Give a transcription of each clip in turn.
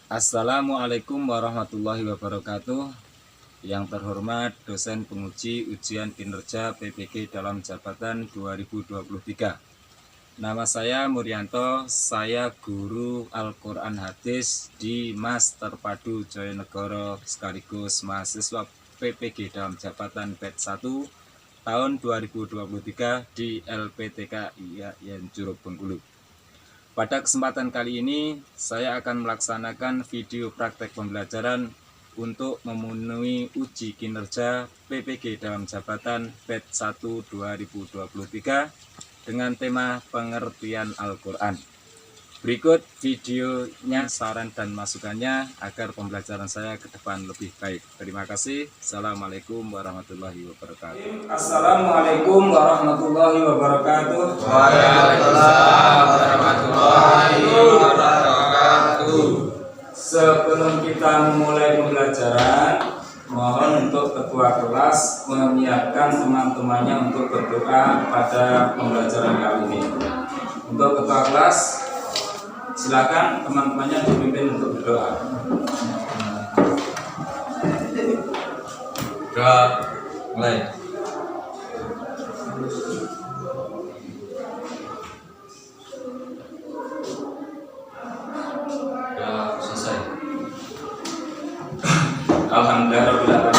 Assalamualaikum warahmatullahi wabarakatuh. Yang terhormat dosen penguji ujian kinerja PPG dalam jabatan 2023. Nama saya Muryanto, saya guru Al-Quran Hadis di Mas Terpadu Joyonegoro sekaligus mahasiswa PPG dalam jabatan batch 1 tahun 2023 di LPTK IAIN Juruk Bengkulu. Pada kesempatan kali ini, saya akan melaksanakan video praktek pembelajaran untuk memenuhi uji kinerja PPG dalam jabatan batch 1 2023 dengan tema pengertian Al-Quran. Berikut videonya, saran dan masukannya agar pembelajaran saya ke depan lebih baik. Terima kasih. Assalamualaikum warahmatullahi wabarakatuh. Assalamualaikum warahmatullahi wabarakatuh. Waalaikumsalam warahmatullahi wabarakatuh. Sebelum kita memulai pembelajaran, mohon untuk ketua kelas menyiapkan teman-temannya untuk berdoa pada pembelajaran kali ini. Untuk ketua kelas, silakan teman-temannya dipimpin untuk berdoa. Doa mulai. Doa selesai. Alhamdulillah.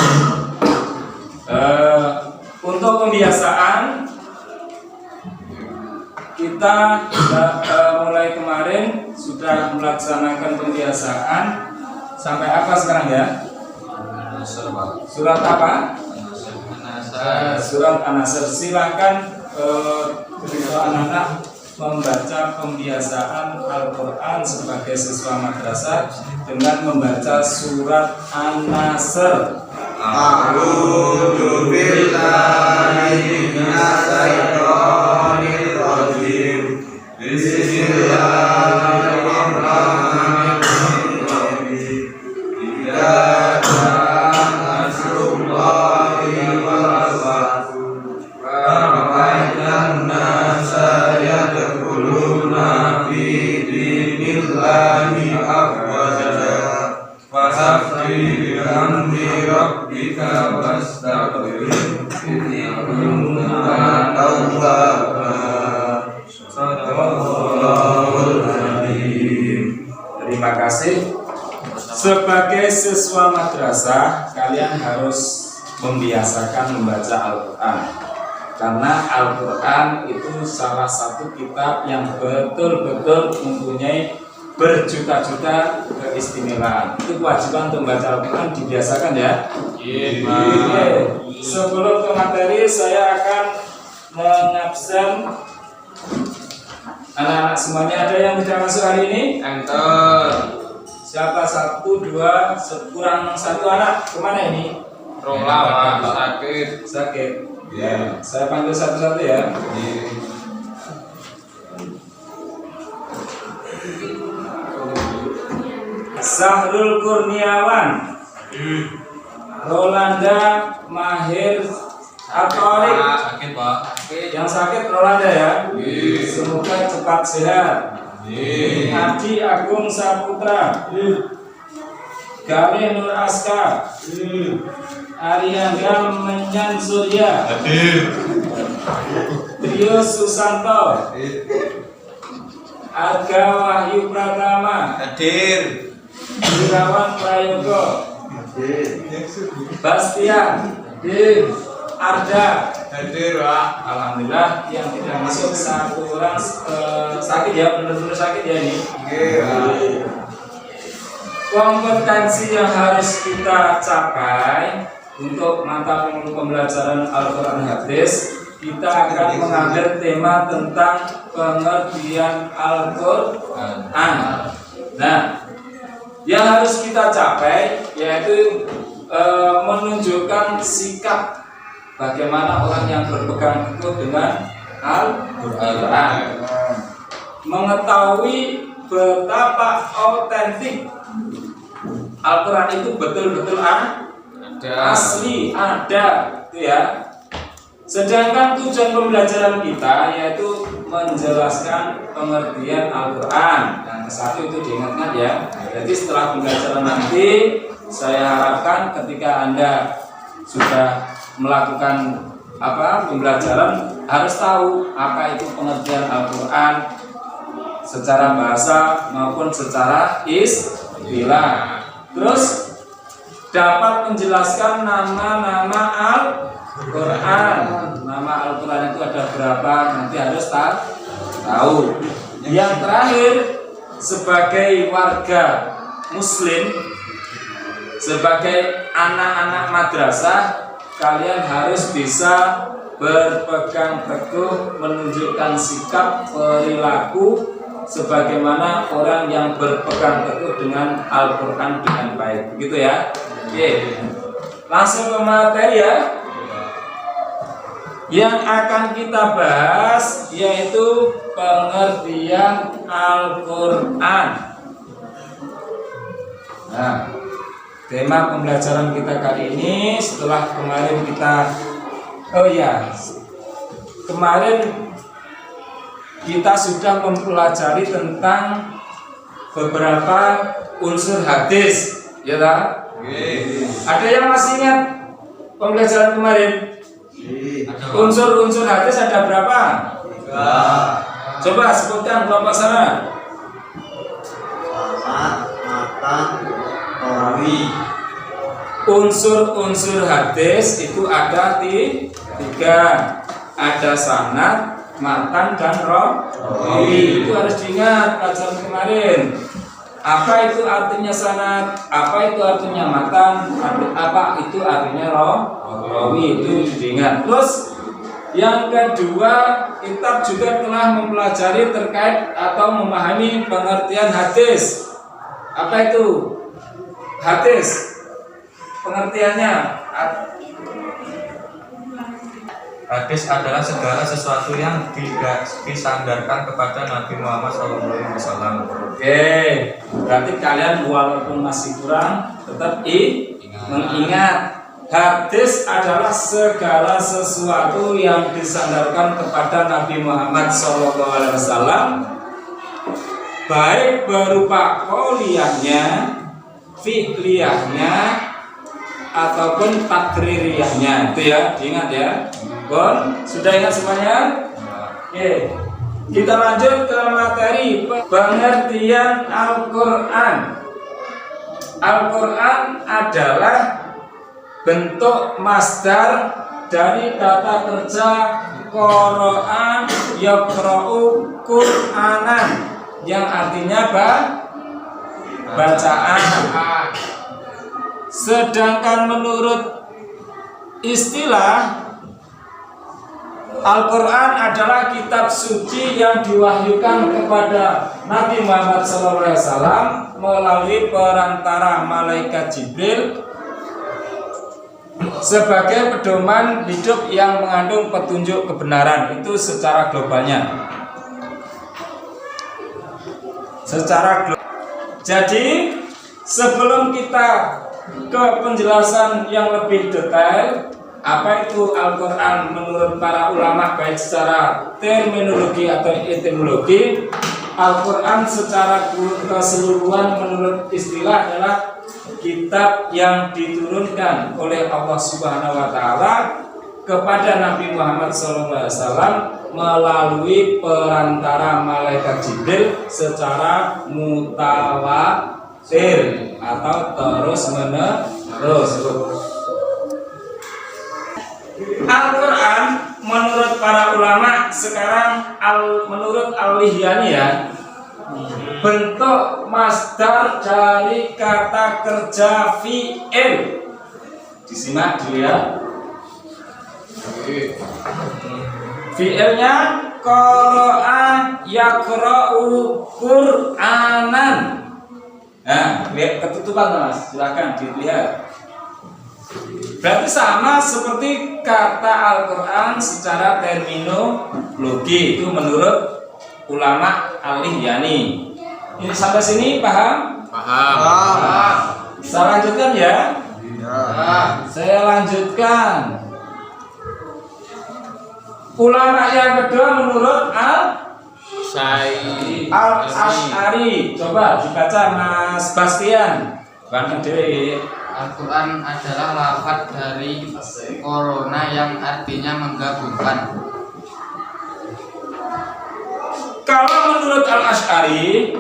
Untuk pembiasaan kita mulai kemarin sudah melaksanakan pembiasaan sampai apa sekarang ya? Surat apa? Surat An-Nasr. Silakan anak-anak membaca pembiasaan Al-Quran sebagai siswa madrasah dengan membaca surat An-Nasr. A'udzu billahi minasyaitonir rajim. Bismillahirrahmanirrahim. Idza jaa nasrullahi wal fath wa ra'aitan nasa yadkhuluna fi dinillahi afwaja fasabbih bihamdi rabbika wastaghfirhu innahu kana tawwaba. Terima kasih. Sebagai siswa madrasah, kalian harus membiasakan membaca Al-Quran, karena Al-Quran itu salah satu kitab yang betul-betul mempunyai berjuta-juta keistimewaan. Itu kewajiban untuk membaca Al-Quran, dibiasakan ya. Sebelum ke materi, saya akan mengabsen anak-anak semuanya. Ada yang tidak masuk hari ini? Enter. Siapa? 1, 2, kurang 1 anak. Kemana ini? Rola sakit. Sakit. Ya, saya panggil satu-satu ya. Sahrul Kurniawan, Rolanda Mahir Atorik. Sakit Pak. Yang sakit Rolanda ya. Semoga cepat sehat. Haji Agung Saputra, Galih Nur Aska, Arianda Menyan Surya, Trio Susanto, Arga Wahyu Pratama, Hadir. Irawan Prayogo, Bastian, Arda. Hadir Pak. Alhamdulillah. Yang tidak masuk 1 orang sakit ya, benar-benar sakit ya ini. Kompetensi yang harus kita capai untuk mata pembelajaran Al-Quran Hadis, kita akan mengambil tema tentang pengertian Al-Quran. Nah, yang harus kita capai yaitu menunjukkan sikap bagaimana orang yang berpegang teguh dengan Al-Quran, mengetahui betapa autentik Al-Quran itu betul-betul asli, ada, itu ya. Sedangkan tujuan pembelajaran kita yaitu menjelaskan pengertian Al-Quran. Nah, satu itu diingat-ingat ya. Jadi setelah pembelajaran nanti saya harapkan ketika Anda sudah melakukan pembelajaran harus tahu apa itu pengertian Al-Quran secara bahasa maupun secara istilah. Terus dapat menjelaskan nama-nama Al-Quran. Nama Al-Quran itu ada berapa, nanti harus tahu. Yang terakhir, sebagai warga muslim, sebagai anak-anak madrasah, kalian harus bisa berpegang teguh menunjukkan sikap perilaku sebagaimana orang yang berpegang teguh dengan Al-Quran dengan baik, begitu ya. Oke, langsung ke materi ya. Yang akan kita bahas yaitu pengertian Al-Quran. Nah, tema pembelajaran kita kali ini setelah kemarin kemarin kita sudah mempelajari tentang beberapa unsur hadis, ya tak? Ada yang masih ingat pembelajaran kemarin? Unsur-unsur hadis ada berapa? Coba sebutkan kelompok sana. Unsur-unsur hadis itu ada tiga. Ada sanad, matan, dan rawi. Itu harus diingat pelajaran kemarin. Apa itu artinya sanad? Apa itu artinya matan? Apa itu artinya rawi? Itu diingat. Terus yang kedua, kita juga telah mempelajari terkait atau memahami pengertian hadis. Apa itu hadis? Pengertiannya, hadis adalah segala sesuatu yang disandarkan kepada Nabi Muhammad SAW. Oke, berarti kalian walaupun masih kurang tetap mengingat hadis adalah segala sesuatu yang disandarkan kepada Nabi Muhammad SAW, baik berupa qauliyahnya, fi'liyahnya, ataupun takririyahnya. Itu ya, diingat ya. Bon, sudah ingat semuanya? Oke, kita lanjut ke materi pengertian Al-Quran. Al-Quran adalah bentuk masdar dari kata kerja qara'a yaqra'u Qur'anan, yang artinya bacaan. Sedangkan menurut istilah, Al-Quran adalah kitab suci yang diwahyukan kepada Nabi Muhammad SAW melalui perantara malaikat Jibril sebagai pedoman hidup yang mengandung petunjuk kebenaran. Itu secara globalnya. Jadi sebelum kita ke penjelasan yang lebih detail, apa itu Al-Quran menurut para ulama baik secara terminologi atau etimologi, Al-Quran secara keseluruhan menurut istilah adalah kitab yang diturunkan oleh Allah Subhanahu wa Ta'ala kepada Nabi Muhammad SAW melalui perantara malaikat Jibril secara mutawatir atau terus-menerus. Al-Quran menurut para ulama sekarang menurut Al-Lihyani ya, bentuk masdar dari kata kerja fi'il. Disimak dulu ya. Fi'ilnya qara'a yaqra'u Qur'anan. Nah, lihat ketutupan Mas, silakan dilihat. Berarti sama seperti kata Al-Quran secara terminologi, itu menurut ulama Al-Lihyani. Ini sampai sini paham? Paham. Saya lanjutkan ya. Saya lanjutkan. Ulama yang kedua menurut Al-Syai. Al-Asy'ari. Coba dibaca Mas Bastian. Bantu diri. Al-Quran adalah lafaz dari corona yang artinya menggabungkan. Kalau menurut Al-Asy'ari,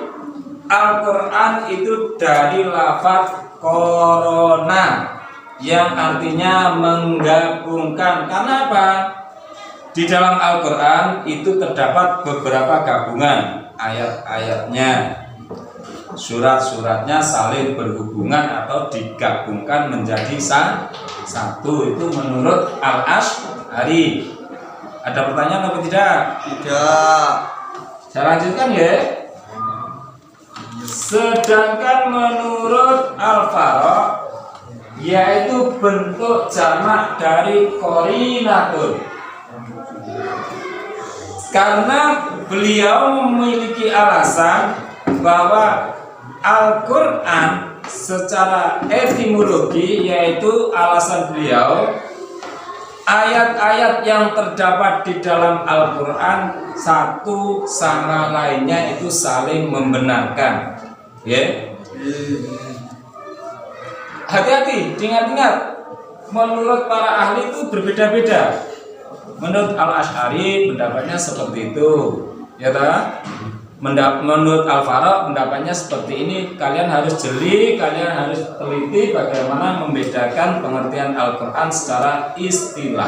Al-Quran itu dari lafaz corona yang artinya menggabungkan. Karena apa? Di dalam Al-Quran itu terdapat beberapa gabungan ayat-ayatnya, surat-suratnya saling berhubungan atau digabungkan menjadi satu. Itu menurut Al-Asy'ari. Ada pertanyaan atau tidak? Tidak. Saya lanjutkan ya. Sedangkan menurut Al-Faroq, yaitu bentuk jamak dari korinatun, karena beliau memiliki alasan bahwa Al-Quran secara etimologi, yaitu alasan beliau, ayat-ayat yang terdapat di dalam Al-Quran satu sama lainnya itu saling membenarkan. Ya. Hati-hati, ingat-ingat, menurut para ahli itu berbeda-beda. Menurut Al-Asy'ari pendapatnya seperti itu, ya tak? Menurut Al-Faroq pendapatnya seperti ini. Kalian harus jeli, kalian harus teliti bagaimana membedakan pengertian Al-Quran secara istilah.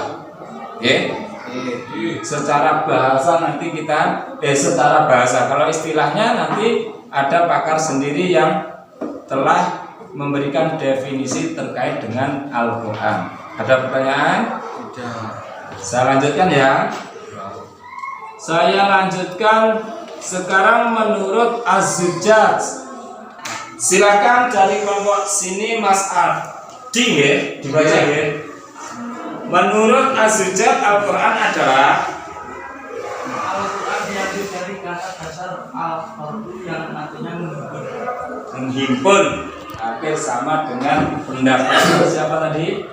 Secara bahasa nanti kita secara bahasa. Kalau istilahnya nanti ada pakar sendiri yang telah memberikan definisi terkait dengan Al-Quran. Ada pertanyaan? Tidak. Saya lanjutkan ya. Saya lanjutkan sekarang menurut Az-Zujjaj. Silakan dari kelompok sini Mas Ardi ya, dibaca ya. Menurut Az-Zujjaj Al-Quran adalah Al-Quran diambil dari kata dasar al-fardu yang artinya menghimpun. Hampir sama dengan pendapat siapa tadi?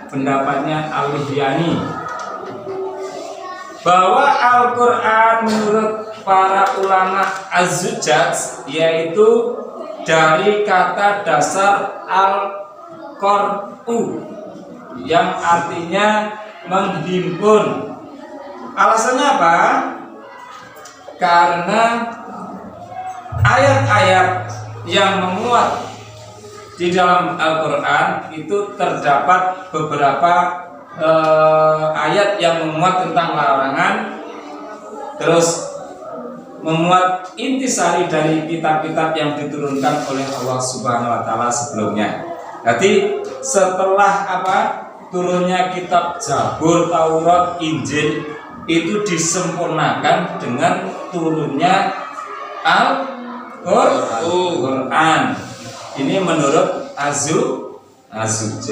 Pendapatnya Al-Lihyani, bahwa Al-Quran menurut para ulama Az-Zujjaj yaitu dari kata dasar al-qar'u yang artinya menghimpun. Alasannya apa? Karena ayat-ayat yang memuat di dalam Al-Quran itu terdapat beberapa ayat yang memuat tentang larangan, terus memuat intisari dari kitab-kitab yang diturunkan oleh Allah Subhanahu wa taala sebelumnya. Jadi setelah turunnya kitab Zabur, Taurat, Injil itu disempurnakan dengan turunnya Al-Quran. Ini menurut Az-Zujjaj.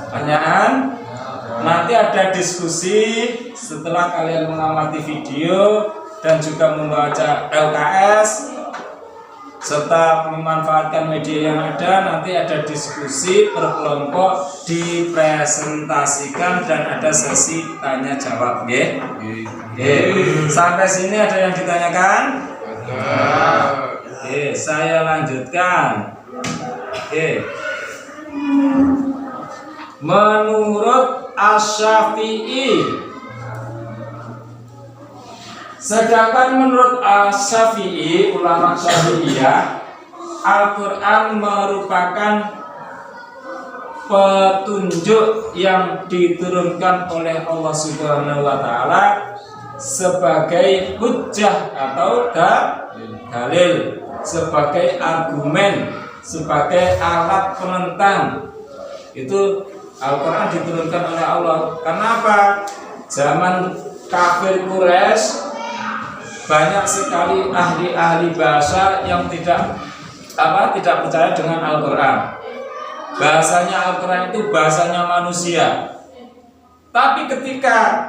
Pertanyaan? Nanti ada diskusi setelah kalian mengamati video dan juga membaca LKS serta memanfaatkan media yang ada. Nanti ada diskusi per kelompok, dipresentasikan dan ada sesi tanya jawab. Sampai sini ada yang ditanyakan? Saya lanjutkan. Menurut Asy-Syafi'i, sedangkan menurut Asy-Syafi'i, ulama Syafi'iyah, Al-Quran merupakan petunjuk yang diturunkan oleh Allah Subhanahu wa taala sebagai hujjah atau dalil, sebagai argumen, sebagai alat penentang. Itu Al-Quran diturunkan oleh Allah. Kenapa? Zaman kafir Quraisy banyak sekali ahli-ahli bahasa yang tidak percaya dengan Al-Quran. Bahasanya Al-Quran itu bahasanya manusia. Tapi ketika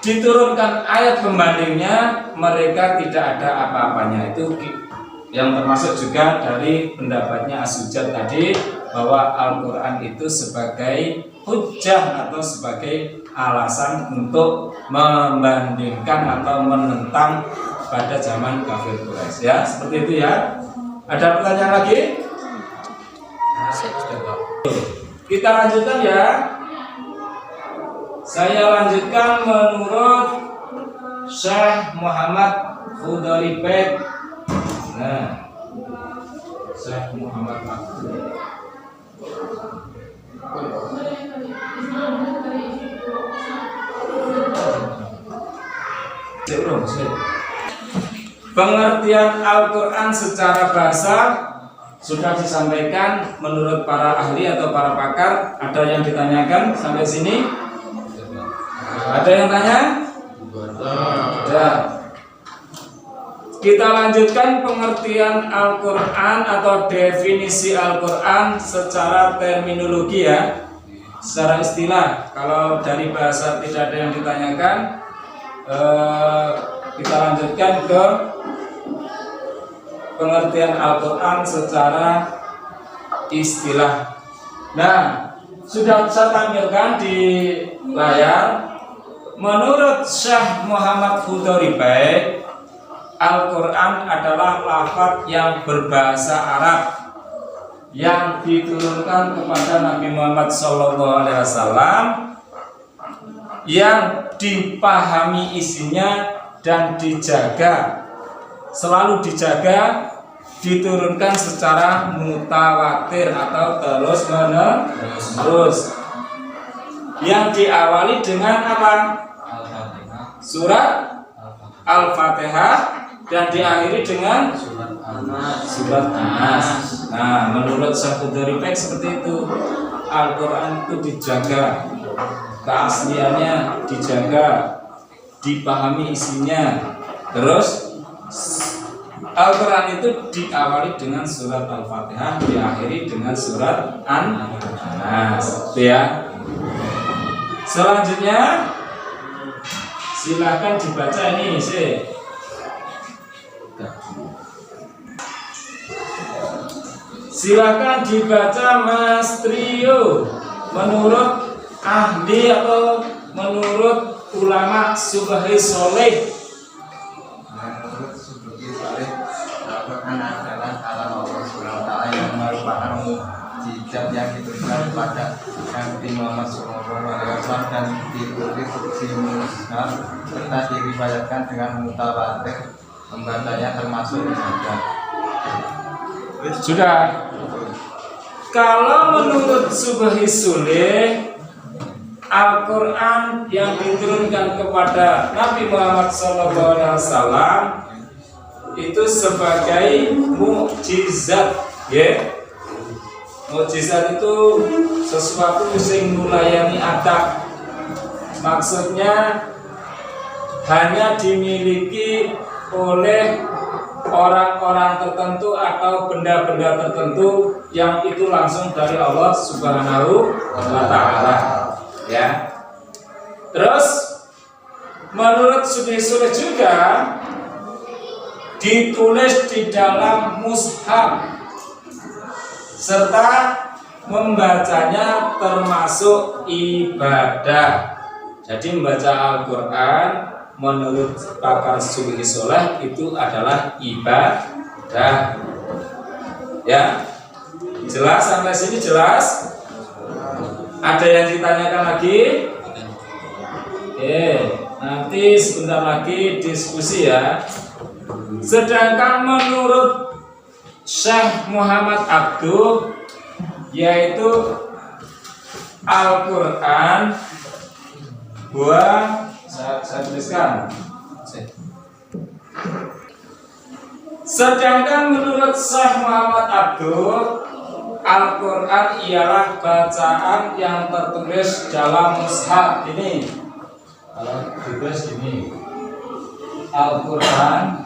diturunkan ayat pembandingnya, mereka tidak ada apa-apanya. Itu yang termasuk juga dari pendapatnya Az-Zujjaj tadi, bahwa Al-Quran itu sebagai hujjah atau sebagai alasan untuk membandingkan atau menentang pada zaman kafir Quraisy. Ya, seperti itu ya. Ada pertanyaan lagi? Kita lanjutkan ya. Saya lanjutkan menurut Syekh Muhammad Hudari Bek. Nah, Syekh Muhammad Abdul. Pengertian Al-Quran secara bahasa sudah disampaikan menurut para ahli atau para pakar. Ada yang ditanyakan sampai sini? Ada yang tanya? Ya. Kita lanjutkan pengertian Al-Quran atau definisi Al-Quran secara terminologi ya, secara istilah. Kalau dari bahasa tidak ada yang ditanyakan, kita lanjutkan ke pengertian Al-Quran secara istilah. Nah, sudah saya tampilkan di layar. Menurut Syekh Muhammad Hudari Bek, Al-Quran adalah lafaz yang berbahasa Arab yang diturunkan kepada Nabi Muhammad SAW, yang dipahami isinya dan dijaga, selalu dijaga, diturunkan secara mutawatir atau terus menerus, yang diawali dengan apa? Surat Al-Fatihah dan diakhiri dengan surat An-Nas. Nah, menurut Syekh Hudari Bek seperti itu. Al-Quran itu dijaga, keasliannya dijaga, dipahami isinya. Terus Al-Quran itu diawali dengan surat Al-Fatihah, diakhiri dengan surat An-Nas. Itu ya. Selanjutnya silakan dibaca ini sih. Silakan dibaca Mas Trio. Menurut ahli atau menurut ulama Subhi Soleh. Menurut Subhi Soleh, Al-Quran adalah kalam Allah SWT yang merupakan mukjizat yang diberikan kepada Nabi Muhammad SAW dan ditulis di mushaf serta diriwayatkan dengan mutawatir. Pembacanya termasuk dijaga. Sudah. Kalau menurut Subhi Soleh, Al-Quran yang diturunkan kepada Nabi Muhammad SAW itu sebagai mukjizat, ya. Mukjizat itu sesuatu yang melayani adab. Maksudnya hanya dimiliki oleh orang-orang tertentu atau benda-benda tertentu yang itu langsung dari Allah Subhanahu wa Ta'ala. Ya. Terus menurut Subhi Soleh juga ditulis di dalam mushaf serta membacanya termasuk ibadah. Jadi membaca Al-Quran menurut pakar Subhi Soleh itu adalah ibadah. Ya, jelas sampai sini jelas? Ada yang ditanyakan lagi? Nanti sebentar lagi diskusi ya. Sedangkan menurut Syekh Muhammad Abdul, yaitu Al-Quran saya tuliskan. Sedangkan menurut Syekh Muhammad Abdul, Al-Quran ialah bacaan yang tertulis dalam mushaf ini. Kalau ditulis ini, Al-Quran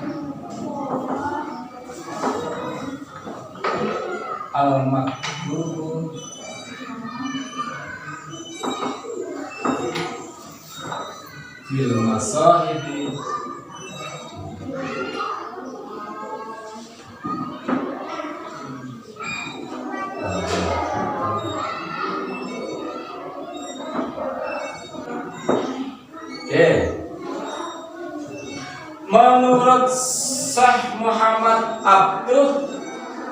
Al-Maktub fil Masahibi Menurut abdu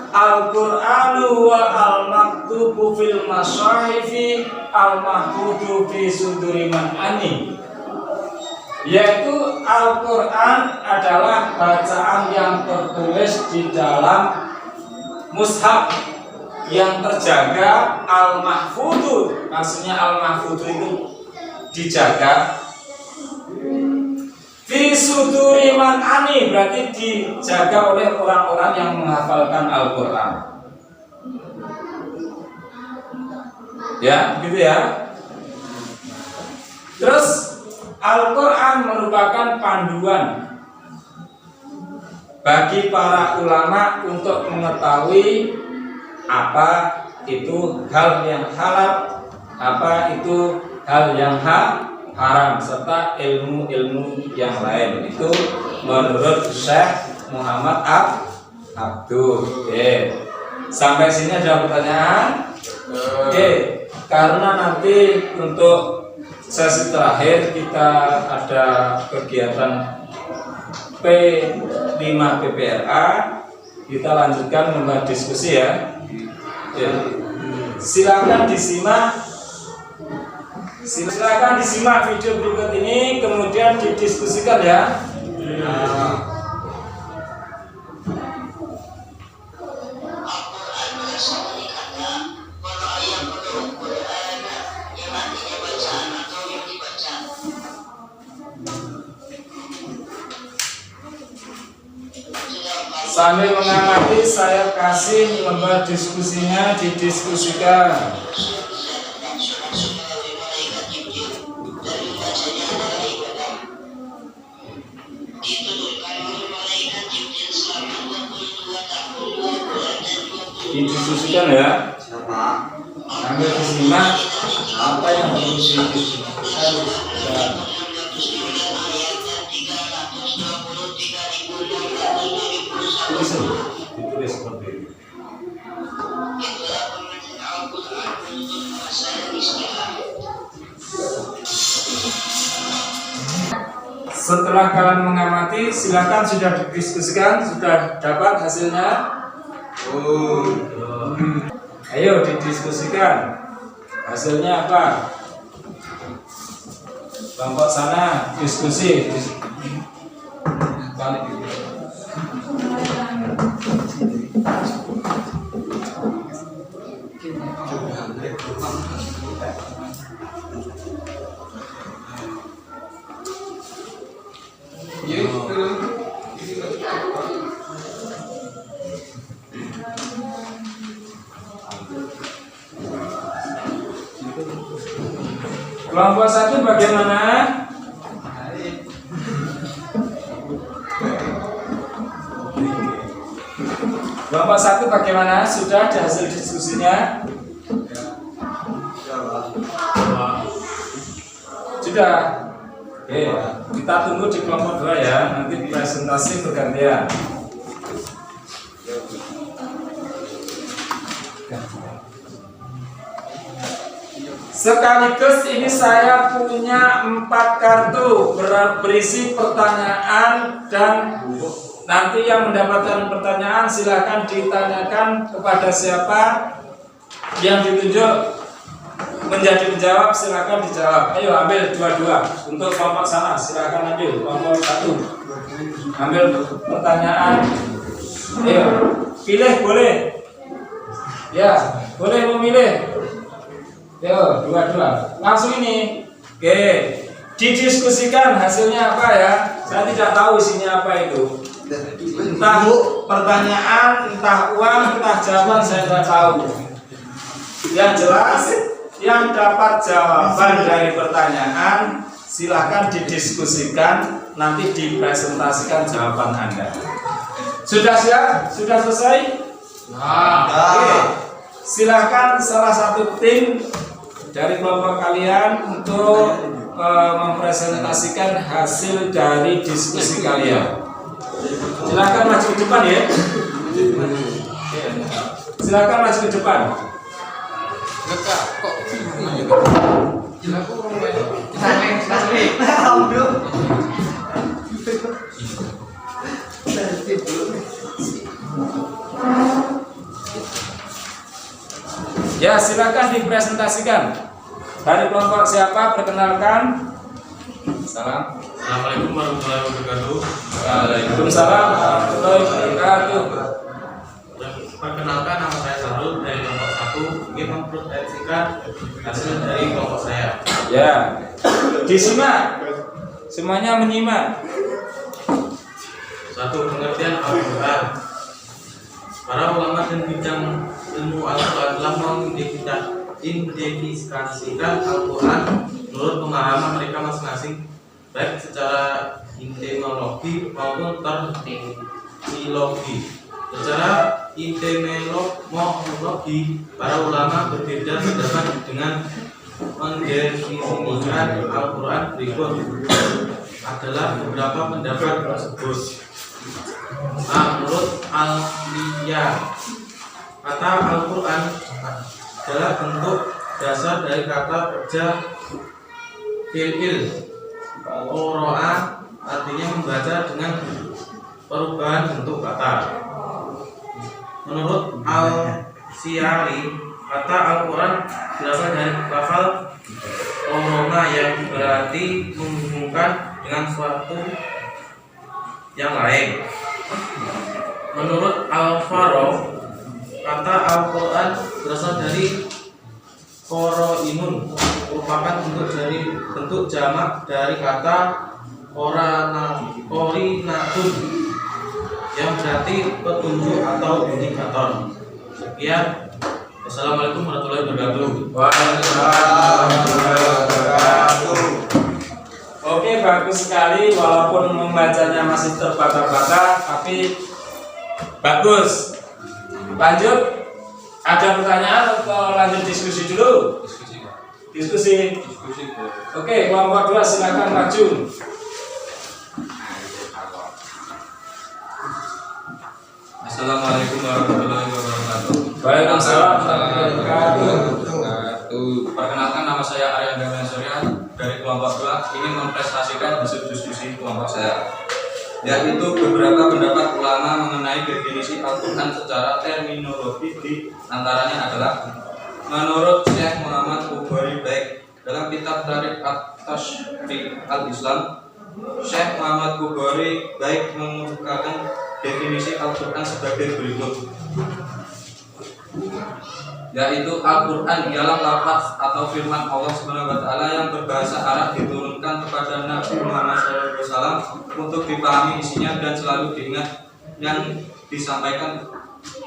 Al-Qur'anu wa al-maktubu fil mashahifi al-mahfudu fi suduri man ani, yaitu Al-Qur'an adalah bacaan yang tertulis di dalam mushaf yang terjaga, al-mahfudu, maksudnya al-mahfudu itu dijaga, fi suduri man ani, berarti dijaga oleh orang-orang yang menghafalkan Al-Qur'an. Ya, begitu ya. Terus Al-Qur'an merupakan panduan bagi para ulama untuk mengetahui apa itu hal yang halal, apa itu hal yang haram, serta ilmu-ilmu yang lain. Itu menurut Syekh Muhammad Abduh. Oke. Sampai sini ada pertanyaan? Oke. Karena nanti untuk sesi terakhir kita ada kegiatan P5 PPRA, kita lanjutkan membahas diskusi ya. Silakan disimak video berikut ini, kemudian didiskusikan ya. Sambil mengamati, saya kasih lembar diskusinya, didiskusikan. Didiskusikan ya. Sambil disimak apa yang harus didiskusikan. Ditulis seperti ini. Setelah kalian mengamati, silakan sudah didiskusikan, sudah dapat hasilnya. Ayo didiskusikan. Hasilnya apa? Kelompok sana diskusi. Balik gitu. Kelompok satu bagaimana? Kelompok satu bagaimana? Sudah ada hasil diskusinya? Sudah. Oke, kita tunggu di kelompok 2 ya. Nanti presentasi bergantian. Sekaligus ini saya punya 4 kartu berisi pertanyaan, dan nanti yang mendapatkan pertanyaan silakan ditanyakan kepada siapa yang ditunjuk menjadi penjawab, silakan dijawab. Ayo ambil 2-2 untuk kelompok sana, silakan ambil kelompok 1. Ambil pertanyaan. Ayo, pilih boleh. Ya, boleh memilih. Yo, 2-2. Langsung ini. Oke. Didiskusikan hasilnya apa ya? Saya tidak tahu isinya apa itu. Entah pertanyaan, entah uang, entah jawaban, saya tidak tahu. Yang jelas, yang dapat jawaban dari pertanyaan silahkan didiskusikan, nanti dipresentasikan jawaban Anda. Sudah siap? Sudah selesai? Oke. Silakan salah satu tim dari kelompok kalian untuk mempresentasikan hasil dari diskusi kalian. Silakan maju ke depan ya. Silakan maju ke depan. Ya, silakan dipresentasikan. Dari kelompok siapa? Perkenalkan. Salam. Assalamualaikum warahmatullahi wabarakatuh. Waalaikumsalam warahmatullahi wabarakatuh. Perkenalkan, nama saya Sarul dari kelompok 1. Ingin mempresentasikan hasil dari kelompok saya. Ya, disimak. Semuanya menyimak. 1. Pengertian Al-Quran. Para ulama dan bidang ilmu Al-Quran telah mendefinisikan Al-Quran menurut pemahaman mereka masing-masing, baik secara etimologi maupun terminologi. Secara etimologi, para ulama berbeda pendapat dengan mendefinisikan Al-Quran. Berikut adalah beberapa pendapat tersebut. Menurut Al-Liyah, kata Al-Quran adalah bentuk dasar dari kata kerja fi'il. Qara'a artinya membaca dengan perubahan bentuk kata. Menurut Al-Syari, kata Al-Quran berasal dari lafal korona yang berarti menghubungkan dengan suatu yang lain. Menurut Al-Faraw, kata Al-Quran berasal dari Qoroinun, merupakan bentuk jamak dari kata Qorinatun yang berarti petunjuk atau indikator. Sekian. Wassalamualaikum warahmatullahi wabarakatuh. Waalaikumsalam warahmatullahi wabarakatuh. Oke, bagus sekali. Walaupun membacanya masih terbata-bata, tapi bagus. Lanjut. Ada pertanyaan atau lanjut diskusi dulu? Diskusi. Oke, kelompok 2 silakan maju. Assalamualaikum warahmatullahi wabarakatuh. Waalaikumsalam warahmatullahi wabarakatuh. Perkenalkan, nama saya Arya Surya dari kelompok 2, ingin mempresentasikan hasil diskusi kelompok saya, yaitu beberapa pendapat ulama mengenai definisi Al-Quran secara terminologi. Di antaranya adalah menurut Syekh Muhammad Bukhari baik dalam kitab Tarikh At-Tashriq Al-Islam, Syekh Muhammad Bukhari baik mengemukakan definisi Al-Quran sebagai berikut, yaitu Al-Quran ialah lafaz atau firman Allah SWT yang berbahasa Arab diturunkan kepada Nabi Muhammad SAW untuk dipahami isinya dan selalu diingat, yang disampaikan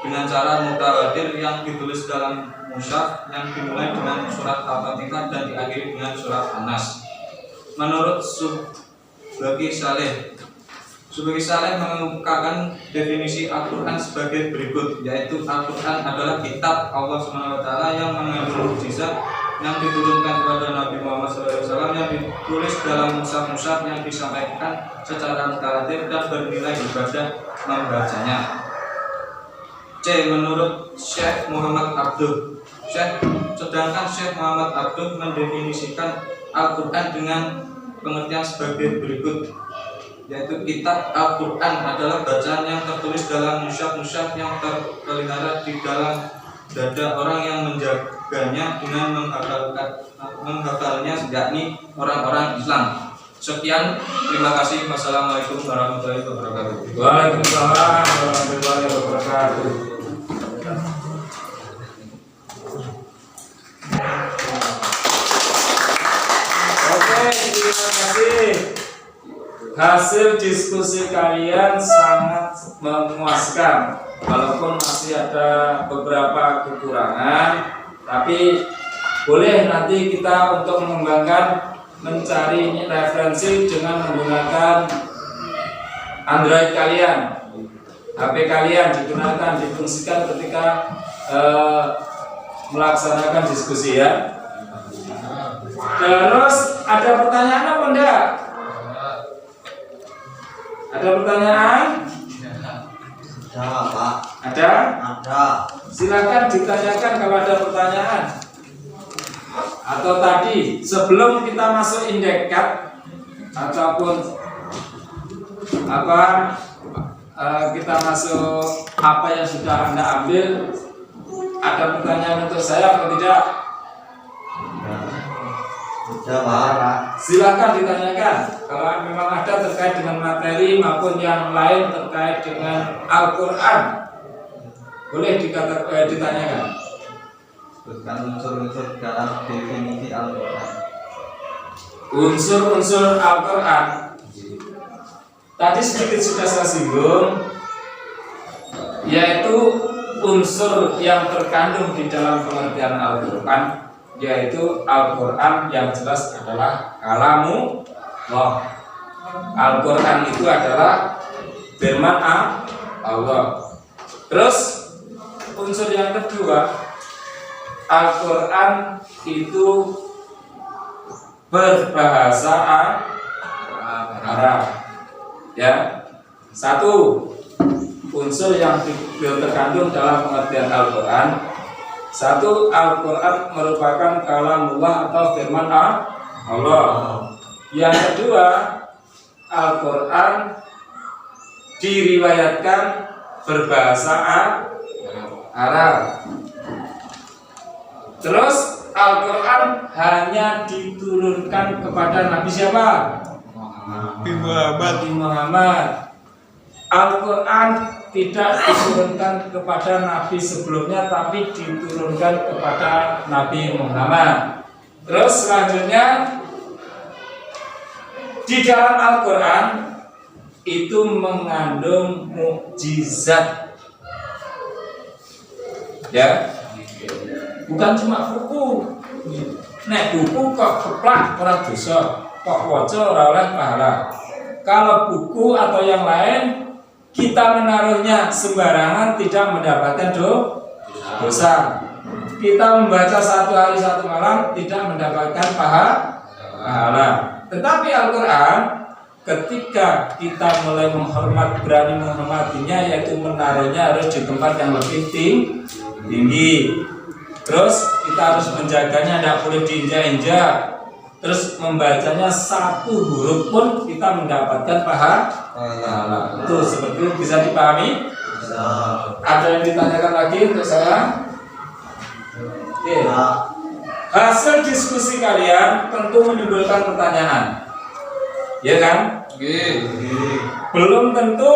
dengan cara mutawatir, yang ditulis dalam mushaf, yang dimulai dengan surat Al-Fatihah dan diakhiri dengan surat An-Nas. Menurut Subaki Saleh mengemukakan definisi Al-Quran sebagai berikut, yaitu Al-Quran adalah kitab Allah SWT yang mengandung mukjizat yang diturunkan kepada Nabi Muhammad SAW, yang ditulis dalam mushaf-mushaf, yang disampaikan secara mutawatir dan bernilai ibadah membacanya. C. Menurut Syekh Muhammad Abduh, sedangkan Syekh Muhammad Abduh mendefinisikan Al-Quran dengan pengertian sebagai berikut, yaitu kitab Al-Quran adalah bacaan yang tertulis dalam mushaf-mushaf yang terpelihara di dalam dada orang yang menjaganya dengan menghafalnya, yakni orang-orang Islam. Sekian, terima kasih. Wassalamualaikum warahmatullahi wabarakatuh. Waalaikumsalam warahmatullahi wabarakatuh. Oke, terima kasih. Hasil diskusi kalian sangat memuaskan, walaupun masih ada beberapa kekurangan, tapi boleh nanti kita untuk mengembangkan, mencari referensi dengan menggunakan Android kalian, HP kalian digunakan, difungsikan ketika melaksanakan diskusi ya. Terus ada pertanyaan apa enggak? Ada pertanyaan? Ada, Pak. Ada? Ada. Silakan ditanyakan kalau ada pertanyaan. Atau tadi sebelum kita masuk indekat ataupun kita masuk apa yang sudah Anda ambil, Ada pertanyaan untuk saya atau tidak? Jawab. Silakan ditanyakan. Kalau memang ada terkait dengan materi maupun yang lain terkait dengan Al-Quran, boleh ditanyakan. Sebutkan unsur-unsur dalam definisi Al-Quran. Unsur-unsur Al-Quran tadi sedikit sudah saya singgung, yaitu unsur yang terkandung di dalam pengertian Al-Quran, yaitu Al-Quran yang jelas adalah kalamullah. Al-Quran itu adalah firman Allah. Terus unsur yang kedua, Al-Quran itu berbahasa Arab. Ya, satu unsur yang terkandung dalam pengertian Al-Quran. Satu, Al-Quran merupakan kalamullah atau firman Allah. Yang kedua, Al-Quran diriwayatkan berbahasa Arab. Terus Al-Quran hanya diturunkan kepada Nabi siapa? Nabi Muhammad. Al-Quran tidak diturunkan kepada Nabi sebelumnya, tapi diturunkan kepada Nabi Muhammad. Terus selanjutnya di dalam Al-Quran itu mengandung mukjizat. Ya, bukan cuma buku. Nek buku kok keplak ora dosa, kok waca ora oleh pahala. Kalau buku atau yang lain kita menaruhnya sembarangan tidak mendapatkan dosa. Kita membaca satu hari satu malam tidak mendapatkan pahala. Tetapi Al-Quran ketika kita mulai berani menghormatinya, yaitu menaruhnya harus di tempat yang lebih tinggi. Terus kita harus menjaganya, tidak boleh diinjak-injak. Terus membacanya satu huruf pun kita mendapatkan pahala. Itu seperti itu, bisa dipahami? Ada yang ditanyakan lagi untuk saya? Oke. Hasil diskusi kalian tentu menimbulkan pertanyaan, ya kan? Belum tentu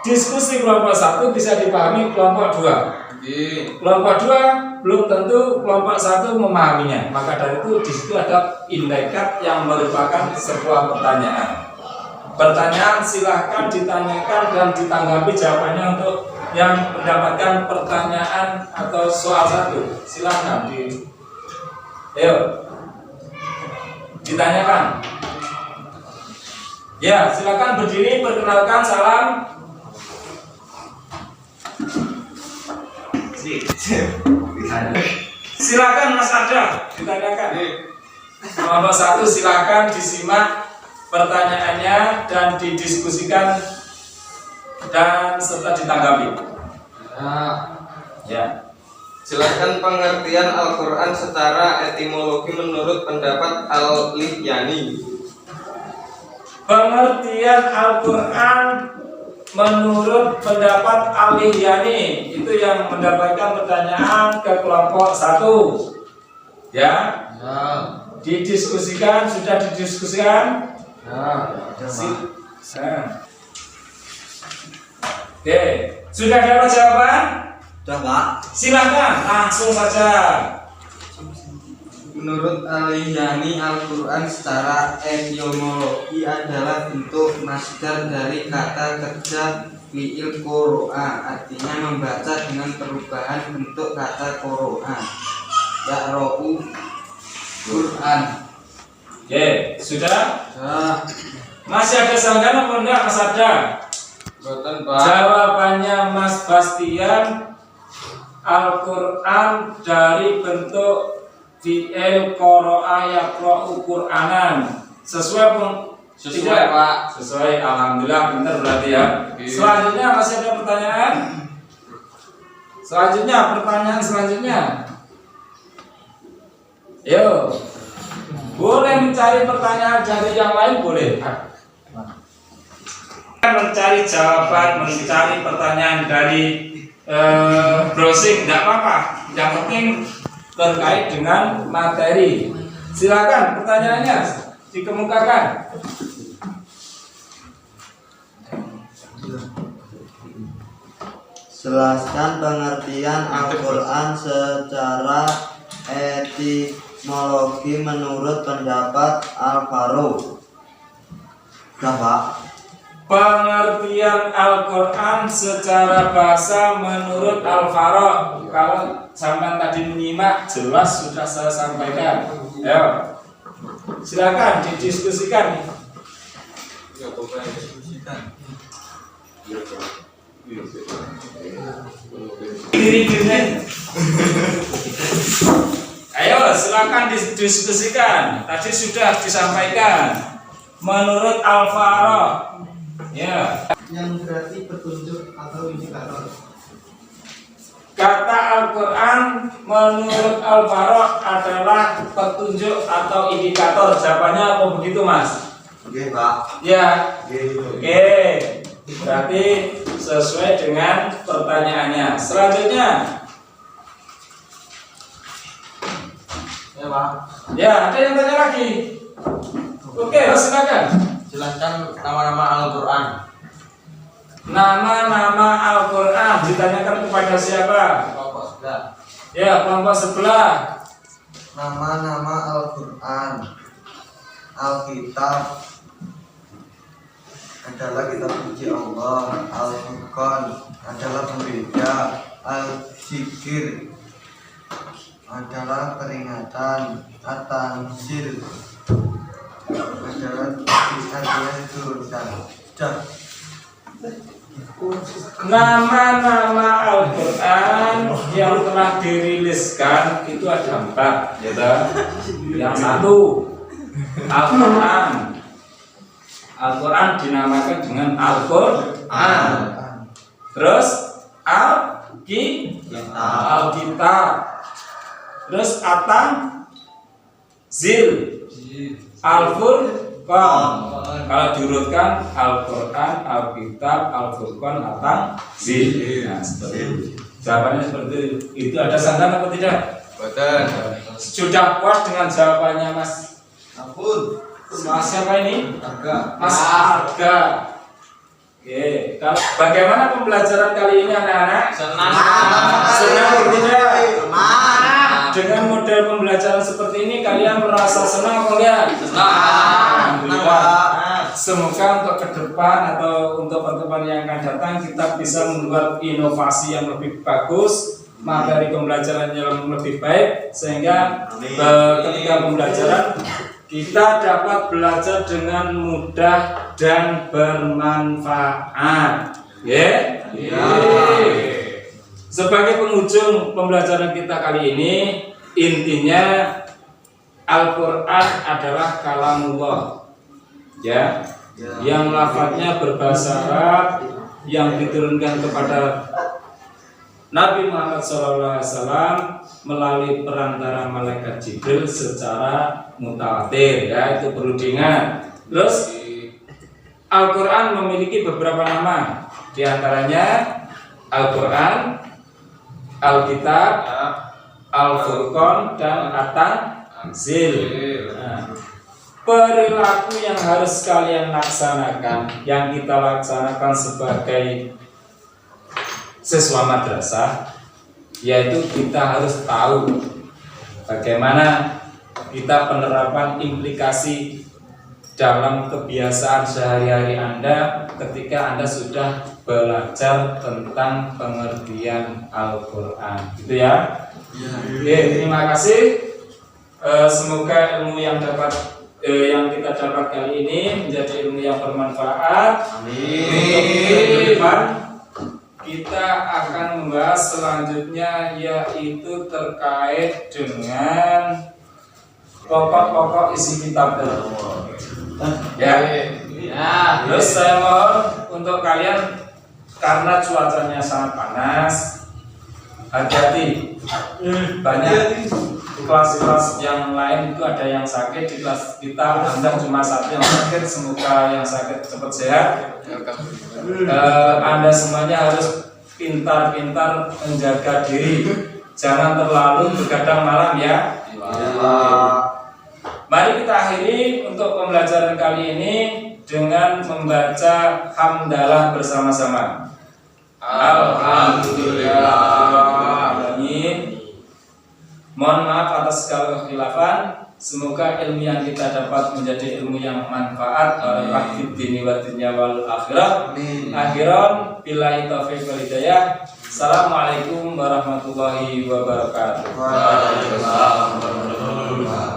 diskusi kelompok 1 bisa dipahami kelompok 2. Kelompok 2 belum tentu kelompok 1 memahaminya. Maka dari itu di situ ada indikat yang merupakan sebuah pertanyaan. Pertanyaan silahkan ditanyakan dan ditanggapi jawabannya untuk yang mendapatkan pertanyaan atau soal 1. Silahkan ayo ditanyakan. Ya, silakan berdiri, perkenalkan, salam. Silakan Mas Arda ditanyakan. Nomor 1 silakan disimak pertanyaannya dan didiskusikan dan serta ditanggapi. Ya. Silakan pengertian Al-Quran secara etimologi menurut pendapat Al-Lihyani. Pengertian Al-Quran menurut pendapat Al-Lihyani itu yang mendapatkan pertanyaan ke kelompok 1. Ya. Didiskusikan, sudah didiskusikan? Oke, sudah dapat jawaban? Sudah, Pak. Silakan langsung saja. Menurut Al-Lihyani, Al-Quran secara etimologi adalah bentuk masdar dari kata kerja fi'il qoro'a, artinya membaca dengan perubahan bentuk kata qoro'a, ya'ro'u Quran. Oke, sudah? Masih ada sanggahan apa enggak, Mas Arda? Jawabannya Mas Bastian, Al-Quran dari bentuk fi'il qoro'a yaqra'u Qur'anan. Sesuai tidak, Pak? Sesuai, alhamdulillah, pintar berarti ya. Selanjutnya masih ada pertanyaan? Pertanyaan selanjutnya. Yo, boleh mencari pertanyaan dari yang lain, boleh. Mencari jawaban, mencari pertanyaan dari browsing, tidak apa-apa. Yang penting terkait dengan materi. Silakan pertanyaannya dikemukakan. Jelaskan pengertian Al-Quran secara etimologi menurut pendapat Al-Faro. Pak. Pengertian Al-Quran secara bahasa menurut Al-Faro. Kalau sampai tadi menyimak, jelas sudah saya sampaikan. Ayo, silakan didiskusikan. Ayo, silakan didiskusikan. Tadi sudah disampaikan. Menurut Al-Faro, ya. Yang berarti petunjuk atau indikator. Kata Al-Quran menurut Al-Faro adalah petunjuk atau indikator. Jawabannya apa begitu, Mas? Oke, Pak. Ya. Oke. Oke. Berarti sesuai dengan pertanyaannya. Selanjutnya. Ya Pak, Ya, ada yang tanya lagi? Oke, silakan. jelaskan nama-nama Al-Quran. Nama-nama Al-Quran ditanyakan kepada siapa? Kelompok sebelah. Ya, kelompok sebelah. Nama-nama Al-Quran. Alkitab adalah kitab suci Allah. Al-Furqan adalah pembeda. Al-Zikir adalah peringatan. At-Tanzil adalah yang diturunkan. Sudah. Nama-nama Al-Quran yang telah diriliskan itu ada 4, ya. Yang satu, Al-Quran. Al-Quran dinamakan dengan Al-Quran. Terus Al-Kitab. Terus At-Tanzil, Al-Furqan. Kalau diurutkan Al-Quran, Al-Kitab, Al-Furqan, At-Tanzil. Nah, seperti itu. Jawabannya seperti itu. Ada sanggahan atau tidak? Betul. Sudah puas dengan jawabannya, Mas? Ampun. Mas siapa ini? Harga. Mas Arga. Oke, kalau bagaimana pembelajaran kali ini anak-anak? Senang. Senang atau tidak? Semangat. Dengan model pembelajaran seperti ini kalian merasa senang atau enggak? Alhamdulillah. Semoga untuk ke depan atau untuk pertemuan yang akan datang kita bisa membuat inovasi yang lebih bagus, materi pembelajaran yang lebih baik, sehingga ketika pembelajaran kita dapat belajar dengan mudah dan bermanfaat. Ya. Sebagai penghujung pembelajaran kita kali ini, intinya Al-Quran adalah kalamullah, ya, yang lafadznya berbahasa Arab, yang diturunkan kepada Nabi Muhammad SAW melalui perantara malaikat Jibril secara mutawatir, ya, itu perlu diingat. Terus Al-Quran memiliki beberapa nama, diantaranya Al-Quran, Alkitab, Al-Furqan, dan At-Tanzil. Nah, perilaku yang harus kalian laksanakan, yang kita laksanakan sebagai siswa madrasah, yaitu kita harus tahu bagaimana kita penerapan implikasi dalam kebiasaan sehari-hari Anda ketika Anda sudah belajar tentang pengertian Al-Quran, gitu ya. Oke, terima kasih. Semoga ilmu yang kita dapat kali ini menjadi ilmu yang bermanfaat. Amin. Kita akan membahas selanjutnya, yaitu terkait dengan pokok-pokok isi kitab. Ya. Terus saya mohon untuk kalian, karena cuacanya sangat panas, hati-hati. Banyak kelas-kelas yang lain itu ada yang sakit, di kelas kita Anda cuma satu yang sakit. Semoga yang sakit cepat sehat. Anda semuanya harus pintar-pintar menjaga diri. Jangan terlalu begadang malam ya. Mari kita akhiri untuk pembelajaran kali ini dengan membaca hamdalah bersama-sama. Alhamdulillahirrahmanirrahim. Mohon maaf atas segala kekhilafan. Semoga ilmu yang kita dapat menjadi ilmu yang manfaat barakah fid dini wa dunya wal akhirah. Akhiran billahi taufiq wal hidayah. Assalamualaikum warahmatullahi wabarakatuh. Waalaikumsalam warahmatullahi wabarakatuh.